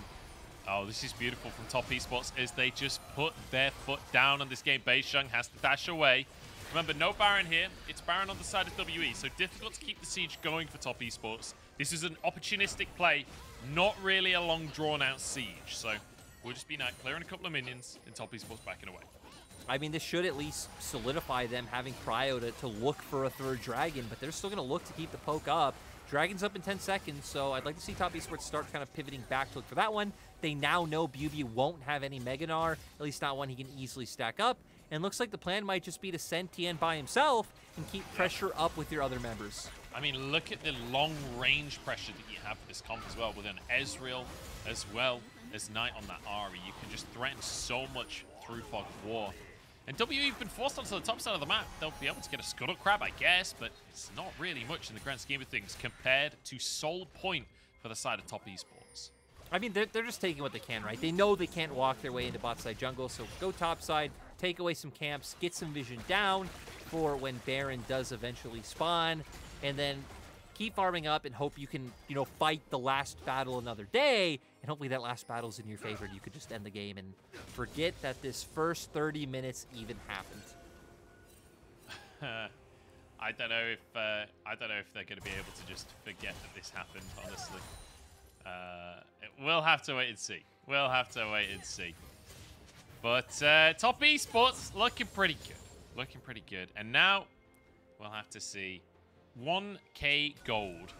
Oh, this is beautiful from top esports as they just put their foot down on this game. Beishang has to dash away. Remember, no Baron here. It's Baron on the side of WE, so difficult to keep the siege going for top esports. This is an opportunistic play, not really a long, drawn-out siege. So we'll just be clearing a couple of minions and top esports backing away. I mean, this should at least solidify them having prio to look for a third dragon, but they're still going to look to keep the poke up. Dragon's up in 10 seconds, so I'd like to see top esports start kind of pivoting back to look for that one. They now know BiuBiu won't have any Mega Gnar, at least not one he can easily stack up. And looks like the plan might just be to send Tian by himself and keep pressure up with your other members. I mean, look at the long-range pressure that you have for this comp as well, with an Ezreal as well as Knight on that Ahri. You can just threaten so much through Fog of War. And WE've been forced onto the top side of the map. They'll be able to get a Scuttle Crab, I guess, but it's not really much in the grand scheme of things compared to Soul Point for the side of top esports. I mean, they're just taking what they can, right? They know they can't walk their way into bot side jungle, so go top side, take away some camps, get some vision down for when Baron does eventually spawn, and then keep farming up and hope you can, you know, fight the last battle another day, and hopefully that last battle's in your favor and you could just end the game and forget that this first 30 minutes even happened. I don't know if they're going to be able to just forget that this happened, honestly. We'll have to wait and see. We'll have to wait and see. But top esports looking pretty good. Looking pretty good. And now we'll have to see 1k gold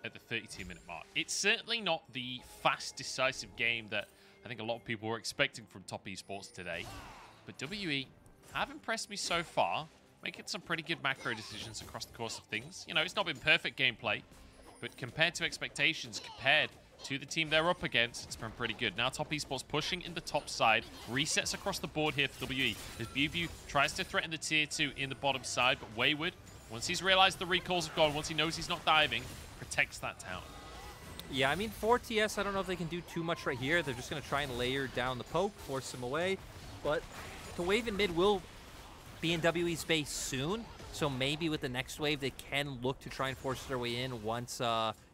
at the 32-minute mark. It's certainly not the fast, decisive game that I think a lot of people were expecting from top esports today. But WE have impressed me so far, making some pretty good macro decisions across the course of things. You know, it's not been perfect gameplay, but compared to expectations, compared to the team they're up against, it's been pretty good. Now top esports pushing in the top side, resets across the board here for WE as BiuBiu tries to threaten the tier 2 in the bottom side, but Wayward, once he's realized the recalls have gone, once he knows he's not diving, protects that tower. Yeah, I mean, for TS, I don't know if they can do too much right here. They're just going to try and layer down the poke, force him away, but the wave in mid will be in WE's base soon, so maybe with the next wave, they can look to try and force their way in once,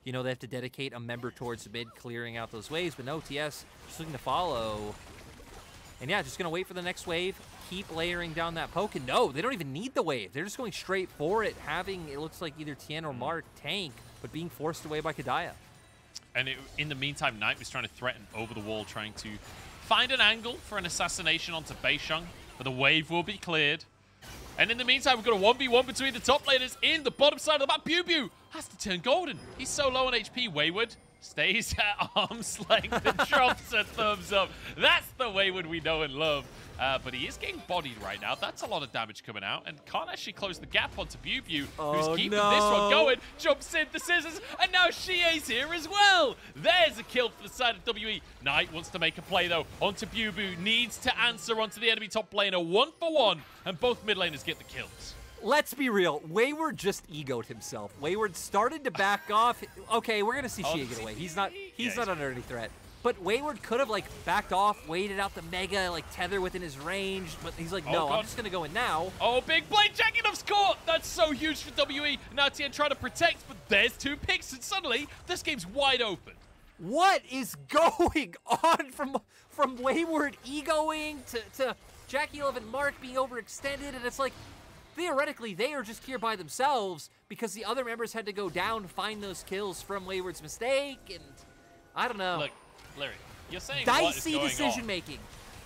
you know, they have to dedicate a member towards mid, clearing out those waves. But no, TS just looking to follow. And yeah, just going to wait for the next wave, keep layering down that poke. And no, they don't even need the wave. They're just going straight for it, having, it looks like either Tian or Mark tank, but being forced away by Kedaya. And in the meantime, Knight was trying to threaten over the wall, trying to find an angle for an assassination onto Beishang, but the wave will be cleared. And in the meantime, we've got a 1v1 between the top laners in the bottom side of the map. BiuBiu has to turn golden. He's so low on HP. Wayward stays at arm's length and drops a thumbs up. That's the Wayward we know and love. But he is getting bodied right now. That's a lot of damage coming out and can't actually close the gap onto BiuBiu, who's keeping this one going. Jumps in the scissors, and now Xiye's here as well. There's a kill for the side of WE. Knight wants to make a play, though, onto BiuBiu. Needs to answer onto the enemy top laner 1-for-1, and both mid laners get the kills. Let's be real. Wayward just egoed himself. Wayward started to back off. Okay, we're going to see Xiye get away. He's not under any threat. But Wayward could have, like, backed off, waited out the mega, like, tether within his range. But he's like, no, I'm just going to go in now. Oh, big play. JackeyLove's caught. That's so huge for WE. Now Tian trying to protect, but there's 2 picks, and suddenly this game's wide open. What is going on from Wayward egoing to JackeyLove and Mark being overextended? And it's like, theoretically, they are just here by themselves because the other members had to go down, find those kills from Wayward's mistake, and I don't know. Look, Larry, you're saying dicey what is going decision making.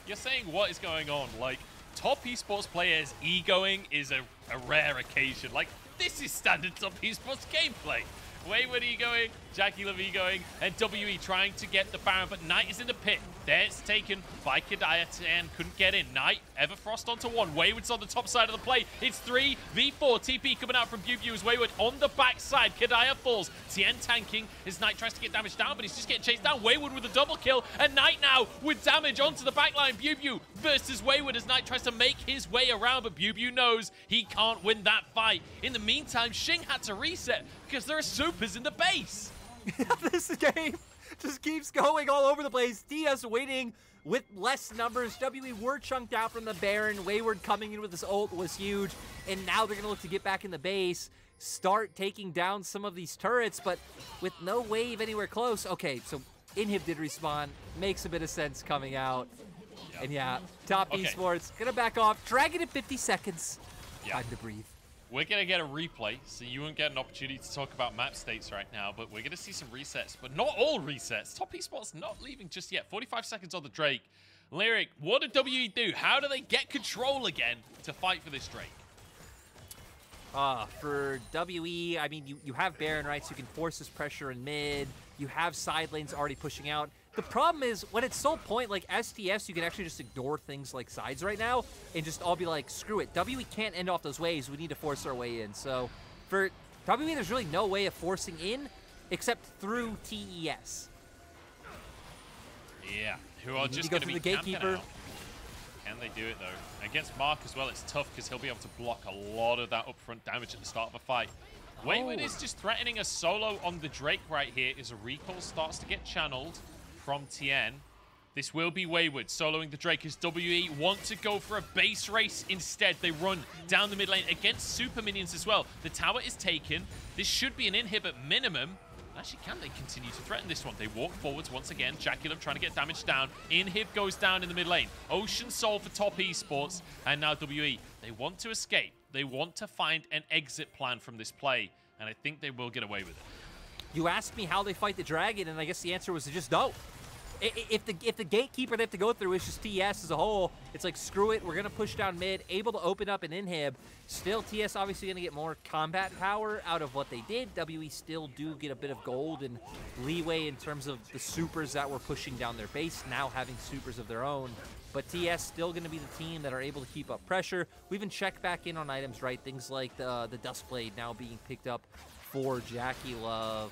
You're saying what is going on. Like, top esports players egoing is a rare occasion. Like, this is standard top esports gameplay. Wayward egoing, JackeyLove egoing, and WE trying to get the Baron, but Knight is in the pit. There it's taken by Kedaya. Tian couldn't get in. Knight, Everfrost onto 1. Wayward's on the top side of the play. It's 3v4. TP coming out from BiuBiu as Wayward on the backside. Kedaya falls. Tian tanking as Knight tries to get damage down, but he's just getting chased down. Wayward with a double kill, and Knight now with damage onto the backline. BiuBiu versus Wayward as Knight tries to make his way around, but BiuBiu knows he can't win that fight. In the meantime, Xing had to reset because there are supers in the base. This game just keeps going all over the place. TES waiting with less numbers. WE were chunked out from the Baron. Wayward coming in with his ult was huge. And now they're going to look to get back in the base, start taking down some of these turrets, but with no wave anywhere close. Okay, so Inhib did respawn. Makes a bit of sense coming out. Yep. And yeah, top esports, going to back off. Dragon in 50 seconds. Yep. Time to breathe. We're going to get a replay, so you won't get an opportunity to talk about map states right now, but we're going to see some resets, but not all resets. Top esports not leaving just yet. 45 seconds on the Drake. Lyric, what did WE do? How do they get control again to fight for this Drake? For WE, I mean, you have Baron, right, so you can force this pressure in mid. You have side lanes already pushing out. The problem is, when it's so point, like STS, you can actually just ignore things like sides right now and just all be like, screw it. WE can't end off those waves. We need to force our way in. So for WE, there's really no way of forcing in except through TES. Yeah, who are just going to be the gatekeeper. Can they do it, though? Against Mark as well, it's tough because he'll be able to block a lot of that upfront damage at the start of a fight. Wayward is just threatening a solo on the Drake right here as a recall starts to get channeled from Tian. This will be Wayward soloing the Drake as WE want to go for a base race instead. They run down the mid lane against super minions as well. The tower is taken. This should be an inhib at minimum. Actually, can they continue to threaten this one? They walk forwards once again. JackeyLove trying to get damage down. Inhib goes down in the mid lane. Ocean Soul for top esports. And now WE. They want to escape. They want to find an exit plan from this play. And I think they will get away with it. You asked me how they fight the dragon, and I guess the answer was to just no. If the gatekeeper they have to go through is just TES as a whole, it's like, screw it, we're going to push down mid, able to open up an inhib. Still, TES obviously going to get more combat power out of what they did. WE still do get a bit of gold and leeway in terms of the supers that were pushing down their base, now having supers of their own. But TES still going to be the team that are able to keep up pressure. We even check back in on items, right? Things like the Duskblade now being picked up for JackeyLove,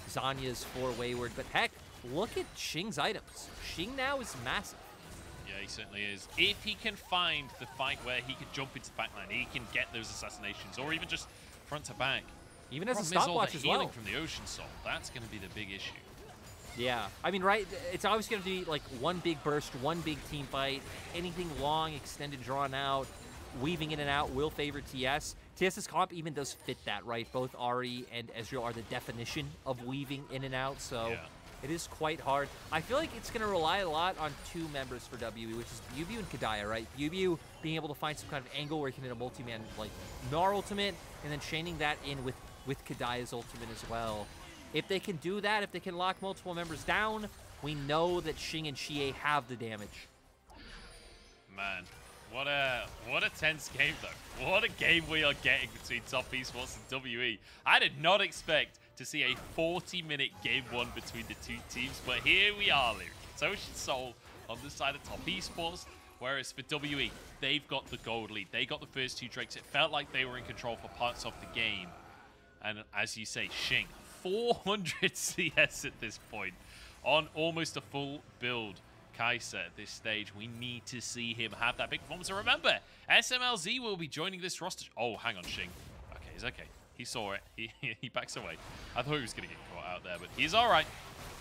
Zanya's for Wayward, but heck, look at Xing's items. Xing now is massive. Yeah, he certainly is. If he can find the fight where he can jump into the backline, he can get those assassinations, or even just front to back. Even as a stopwatch as well. Healing from the Ocean Soul, that's going to be the big issue. Yeah, I mean, right, it's always going to be like one big burst, one big team fight. Anything long, extended, drawn out, weaving in and out will favor TES. TS's comp even does fit that, right? Both Ahri and Ezreal are the definition of weaving in and out, so yeah. It is quite hard. I feel like it's going to rely a lot on 2 members for WE, which is BiuBiu and Kedaya, right? BiuBiu being able to find some kind of angle where he can hit a multi-man, like, Gnar ultimate, and then chaining that in with Kedaya's ultimate as well. If they can do that, if they can lock multiple members down, we know that Xing and Xiye have the damage. Man, What a tense game, though. What a game we are getting between Top Esports and WE. I did not expect to see a 40-minute game one between the two teams, but here we are, Lyric. So should Soul on the side of Top Esports, whereas for WE, they've got the gold lead. They got the first 2 drakes. It felt like they were in control for parts of the game. And as you say, Xing, 400 CS at this point on almost a full build. Kaisa at this stage, we need to see him have that big performance. And remember, SMLZ will be joining this roster. Oh, hang on, Xing. Okay, he's okay. He saw it. He backs away. I thought he was going to get caught out there, but he's all right.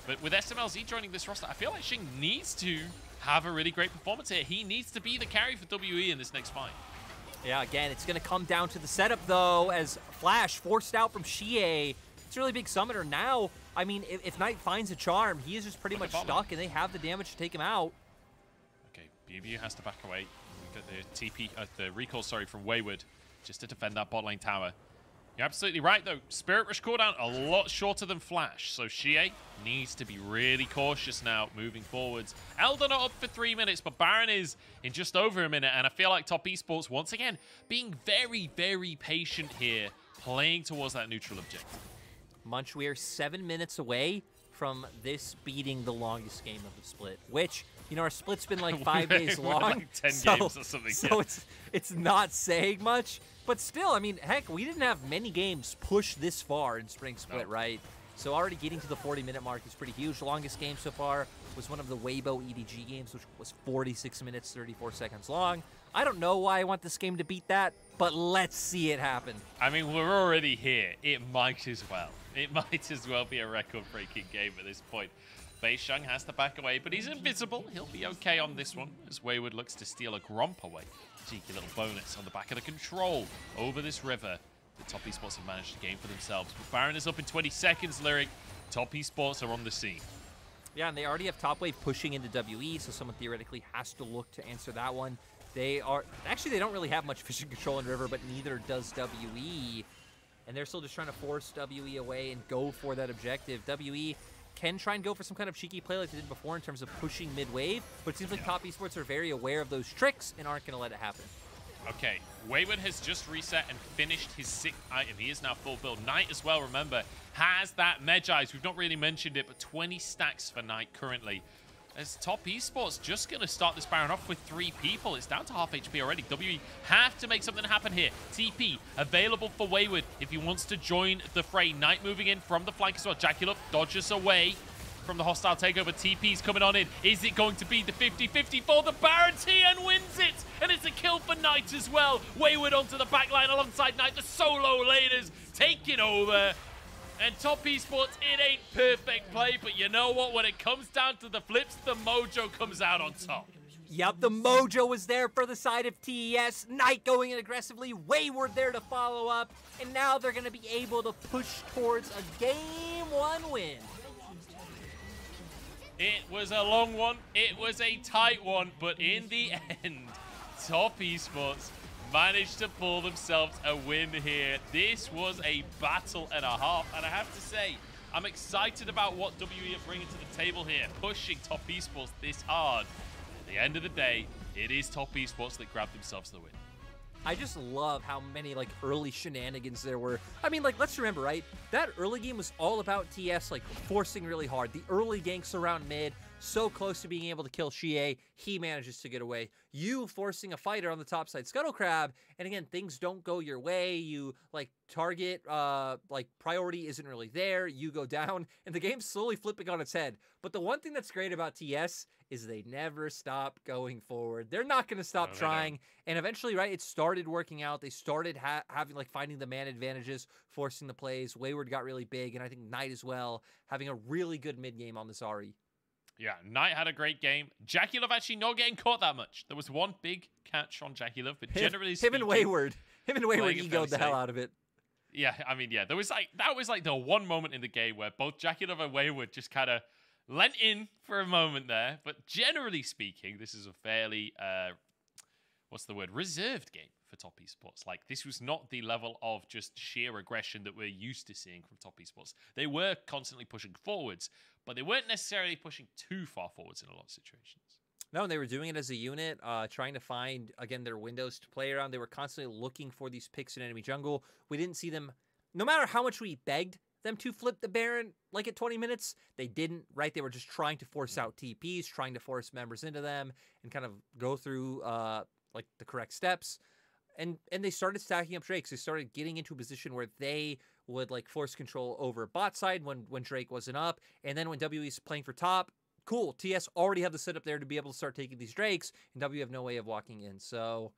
But with SMLZ joining this roster, I feel like Xing needs to have a really great performance here. He needs to be the carry for WE in this next fight. Yeah, again, it's going to come down to the setup, though, as Flash forced out from Xiye. It's a really big summoner now. I mean, if Knight finds a charm, he is just pretty much stuck, and they have the damage to take him out. Okay, BiuBiu has to back away. We got the TP, the recall, sorry, from Wayward, just to defend that bot lane tower. You're absolutely right, though. Spirit Rush cooldown a lot shorter than Flash, so Xiye needs to be really cautious now moving forwards. Elder not up for 3 minutes, but Baron is in just over a minute, and I feel like Top Esports, once again, being very, very patient here, playing towards that neutral objective. Munch, we are 7 minutes away from this beating the longest game of the split, which, you know, our split's been like 5 days long. Like 10 games or something. So it's not saying much, but still, I mean, heck, we didn't have many games push this far in Spring Split, right? So already getting to the 40-minute mark is pretty huge. The longest game so far was one of the Weibo EDG games, which was 46 minutes, 34 seconds long. I don't know why I want this game to beat that, but let's see it happen. I mean, we're already here. It might as well. It might as well be a record-breaking game at this point. Beishang has to back away, but he's invisible. He'll be okay on this one, as Wayward looks to steal a Gromp away. Cheeky little bonus on the back of the control over this river. The Top Esports have managed to gain for themselves. But Baron is up in 20 seconds, Lyric. Top Esports are on the scene. Yeah, and they already have top wave pushing into WE, so someone theoretically has to look to answer that one. They are... Actually, they don't really have much vision control in river, but neither does WE. And they're still just trying to force WE away and go for that objective. WE can try and go for some kind of cheeky play like they did before in terms of pushing mid-wave, but it seems like Top Esports are very aware of those tricks and aren't going to let it happen. Okay, Wayward has just reset and finished his 6th item. He is now full build. Knight as well, remember, has that Medjai's. We've not really mentioned it, but 20 stacks for Knight currently. As Top Esports just going to start this Baron off with 3 people. It's down to half HP already. WE have to make something happen here. TP available for Wayward if he wants to join the fray. Knight moving in from the flank as well. JackeyLove dodges away from the hostile takeover. TP's coming on in. Is it going to be the 50-50 for the Baron? Tian wins it, and it's a kill for Knight as well. Wayward onto the backline alongside Knight. The solo laners taking over. And Top Esports, it ain't perfect play, but you know what? When it comes down to the flips, the mojo comes out on top. Yep, the mojo was there for the side of TES. Knight going in aggressively, Wayward there to follow up, and now they're going to be able to push towards a Game 1 win. It was a long one, it was a tight one, but in the end, Top Esports managed to pull themselves a win here. This was a battle and a half, and I have to say, I'm excited about what WE are bringing to the table here, pushing Top Esports this hard. At the end of the day, it is Top Esports that grabbed themselves the win. I just love how many, like, early shenanigans there were. I mean, like, let's remember, right? That early game was all about TS, like, forcing really hard. The early ganks around mid, so close to being able to kill Xiye, he manages to get away. You forcing a fighter on the top side, Scuttle Crab, and again, things don't go your way. You, like, target, like, priority isn't really there. You go down, and the game's slowly flipping on its head. But the one thing that's great about TS is they never stop going forward. They're not going to stop trying. And eventually, right, it started working out. They started having, like, finding the man advantages, forcing the plays. Wayward got really big, and I think Knight as well, having a really good mid game on this Ahri. Yeah, Knight had a great game. JackeyLove actually not getting caught that much. There was one big catch on JackeyLove, but generally speaking... Him and Wayward egoed the hell out of it. Yeah, I mean, yeah, that was like the one moment in the game where both JackeyLove and Wayward just kind of lent in for a moment there. But generally speaking, this is a fairly, reserved game for Top Esports. Like, this was not the level of just sheer aggression that we're used to seeing from Top Esports. They were constantly pushing forwards, but they weren't necessarily pushing too far forwards in a lot of situations. No, they were doing it as a unit, trying to find, again, their windows to play around. They were constantly looking for these picks in enemy jungle. We didn't see them, no matter how much we begged them to flip the Baron, like at 20 minutes, they didn't, right? They were just trying to force out TPs, trying to force members into them, and kind of go through, like, the correct steps. And they started stacking up Drakes. They started getting into a position where they would, like, force control over bot side when Drake wasn't up. And then when WE's playing for top, cool, TS already have the setup there to be able to start taking these Drakes, and W have no way of walking in. So,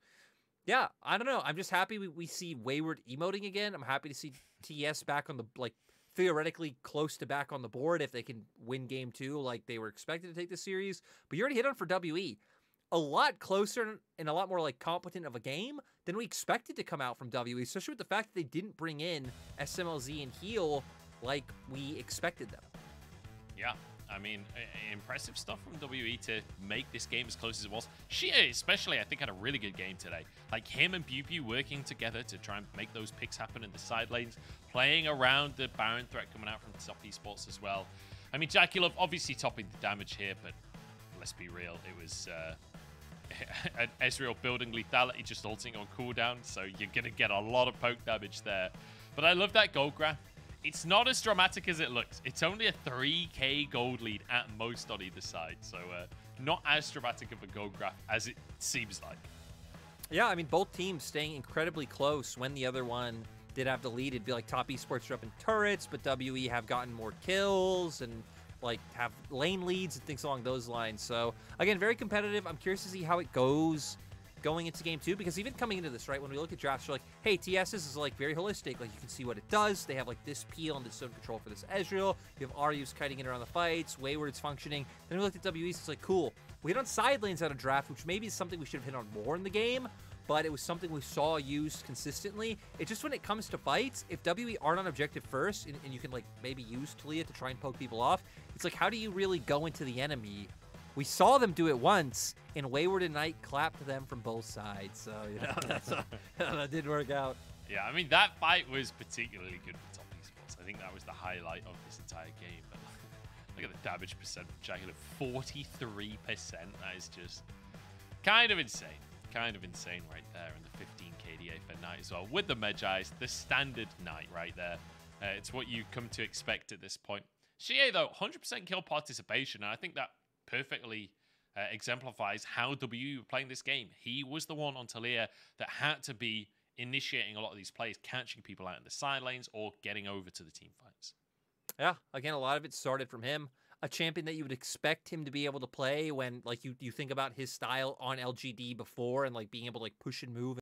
yeah, I don't know. I'm just happy we see Wayward emoting again. I'm happy to see TS back on the, like, theoretically close to back on the board if they can win game 2 like they were expected to take the series. But you already hit on for WE. A lot closer and a lot more, like, competent of a game than we expected to come out from WE, especially with the fact that they didn't bring in SMLZ and Heal like we expected them. Yeah. I mean, impressive stuff from WE to make this game as close as it was. Xiye especially, I think, had a really good game today. Like, him and BiuBiu working together to try and make those picks happen in the side lanes, playing around the Baron threat coming out from top esports as well. I mean, JackeyLove obviously topping the damage here, but let's be real, it was Ezreal building lethality, just ulting on cooldown, so you're going to get a lot of poke damage there. But I love that gold graph. It's not as dramatic as it looks. It's only a 3k gold lead at most on either side. So not as dramatic of a gold graph as it seems like. Yeah, I mean, both teams staying incredibly close when the other one did have the lead. It'd be like top esports are up in turrets, but WE have gotten more kills and, like, have lane leads and things along those lines. So, again, very competitive. I'm curious to see how it goes going into game 2, because even coming into this, right, when we look at drafts, you're like, hey, TS's is, like, very holistic. Like, you can see what it does. They have, like, this peel and this zone control for this Ezreal. You have Ahri who's kiting in around the fights. Wayward's functioning. Then we looked at WE's. It's like, cool. We hit on side lanes out of draft, which maybe is something we should have hit on more in the game, but it was something we saw used consistently. It's just when it comes to fights, if WE aren't on objective first, and you can, like, maybe use Taliyah to try and poke people off, it's like, how do you really go into the enemy? We saw them do it once, and Wayward and Knight clapped them from both sides. So, you know, that did work out. Yeah, I mean, that fight was particularly good for top esports. I think that was the highlight of this entire game. But look at the damage percent from JackeyLove, 43%. That is just kind of insane. Kind of insane right there. And the 15 KDA for Knight as well. With the Medjais, the standard Knight right there. It's what you come to expect at this point. Xiye, though, 100% kill participation. And I think that perfectly exemplifies how WE were playing this game. He was the one on Taliyah that had to be initiating a lot of these plays, catching people out in the side lanes or getting over to the team fights. Yeah, again, a lot of it started from him. A champion that you would expect him to be able to play when, like, you think about his style on LGD before and, like, being able to, like, push and move